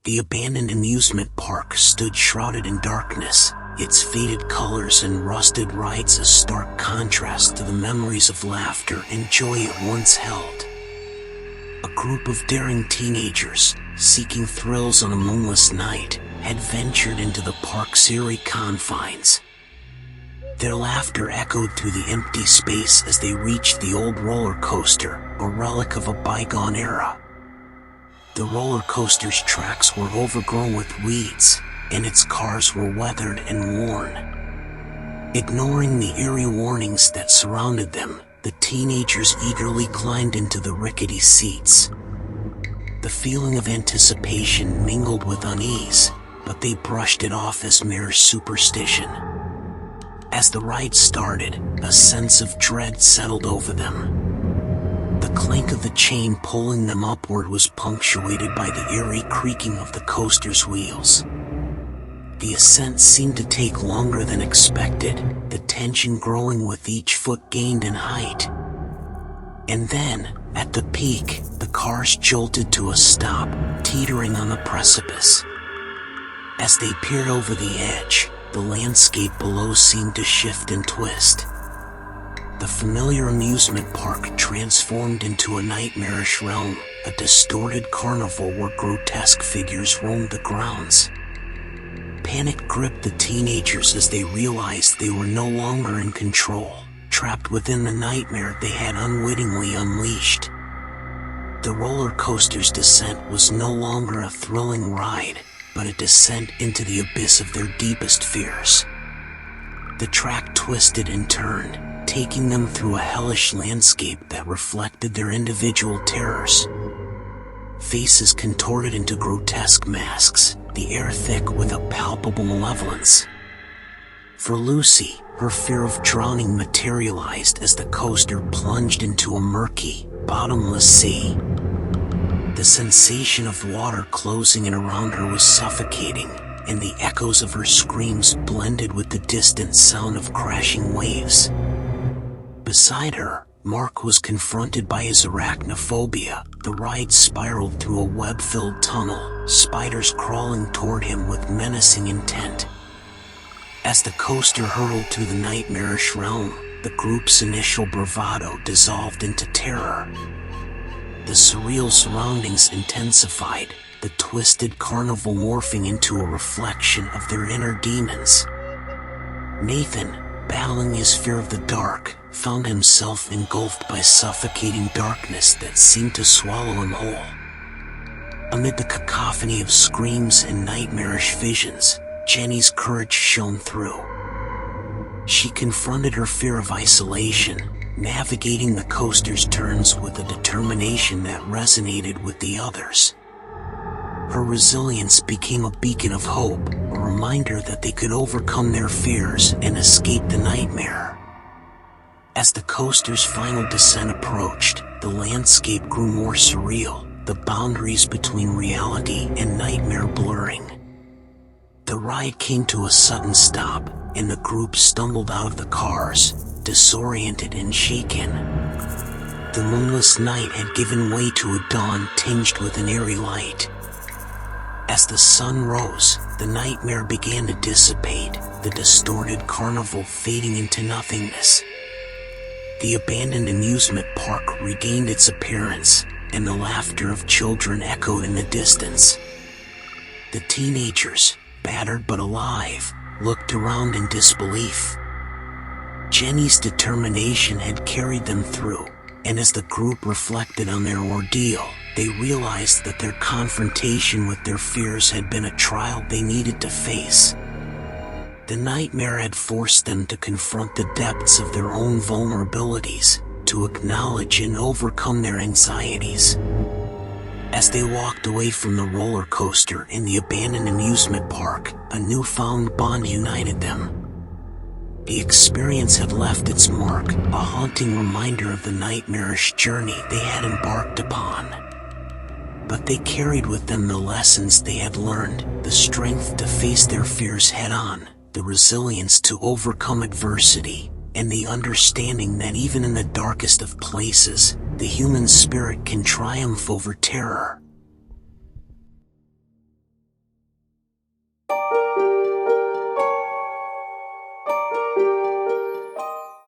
The abandoned amusement park stood shrouded in darkness, its faded colors and rusted rides a stark contrast to the memories of laughter and joy it once held. A group of daring teenagers, seeking thrills on a moonless night, had ventured into the park's eerie confines. Their laughter echoed through the empty space as they reached the old roller coaster, a relic of a bygone era. The roller coaster's tracks were overgrown with weeds, and its cars were weathered and worn. Ignoring the eerie warnings that surrounded them, the teenagers eagerly climbed into the rickety seats. The feeling of anticipation mingled with unease, but they brushed it off as mere superstition. As the ride started, a sense of dread settled over them. The clink of the chain pulling them upward was punctuated by the eerie creaking of the coaster's wheels. The ascent seemed to take longer than expected, the tension growing with each foot gained in height. And then, at the peak, the cars jolted to a stop, teetering on the precipice. As they peered over the edge, the landscape below seemed to shift and twist. The familiar amusement park transformed into a nightmarish realm, a distorted carnival where grotesque figures roamed the grounds. Panic gripped the teenagers as they realized they were no longer in control, trapped within the nightmare they had unwittingly unleashed. The roller coaster's descent was no longer a thrilling ride, but a descent into the abyss of their deepest fears. The track twisted and turned, taking them through a hellish landscape that reflected their individual terrors. Faces contorted into grotesque masks, the air thick with a palpable malevolence. For Lucy, her fear of drowning materialized as the coaster plunged into a murky, bottomless sea. The sensation of water closing in around her was suffocating, and the echoes of her screams blended with the distant sound of crashing waves. Beside her, Mark was confronted by his arachnophobia. The ride spiraled through a web-filled tunnel, spiders crawling toward him with menacing intent. As the coaster hurtled through the nightmarish realm, the group's initial bravado dissolved into terror. The surreal surroundings intensified, the twisted carnival morphing into a reflection of their inner demons. Nathan, battling his fear of the dark, found himself engulfed by suffocating darkness that seemed to swallow him whole. Amid the cacophony of screams and nightmarish visions, Jenny's courage shone through. She confronted her fear of isolation, navigating the coaster's turns with a determination that resonated with the others. Her resilience became a beacon of hope, a reminder that they could overcome their fears and escape the nightmare. As the coaster's final descent approached, the landscape grew more surreal, the boundaries between reality and nightmare blurring. The ride came to a sudden stop, and the group stumbled out of the cars, disoriented and shaken. The moonless night had given way to a dawn tinged with an eerie light. As the sun rose, the nightmare began to dissipate, the distorted carnival fading into nothingness. The abandoned amusement park regained its appearance, and the laughter of children echoed in the distance. The teenagers, battered but alive, looked around in disbelief. Jenny's determination had carried them through, and as the group reflected on their ordeal, they realized that their confrontation with their fears had been a trial they needed to face. The nightmare had forced them to confront the depths of their own vulnerabilities, to acknowledge and overcome their anxieties. As they walked away from the roller coaster in the abandoned amusement park, a newfound bond united them. The experience had left its mark, a haunting reminder of the nightmarish journey they had embarked upon. But they carried with them the lessons they had learned, the strength to face their fears head-on, the resilience to overcome adversity, and the understanding that even in the darkest of places, the human spirit can triumph over terror.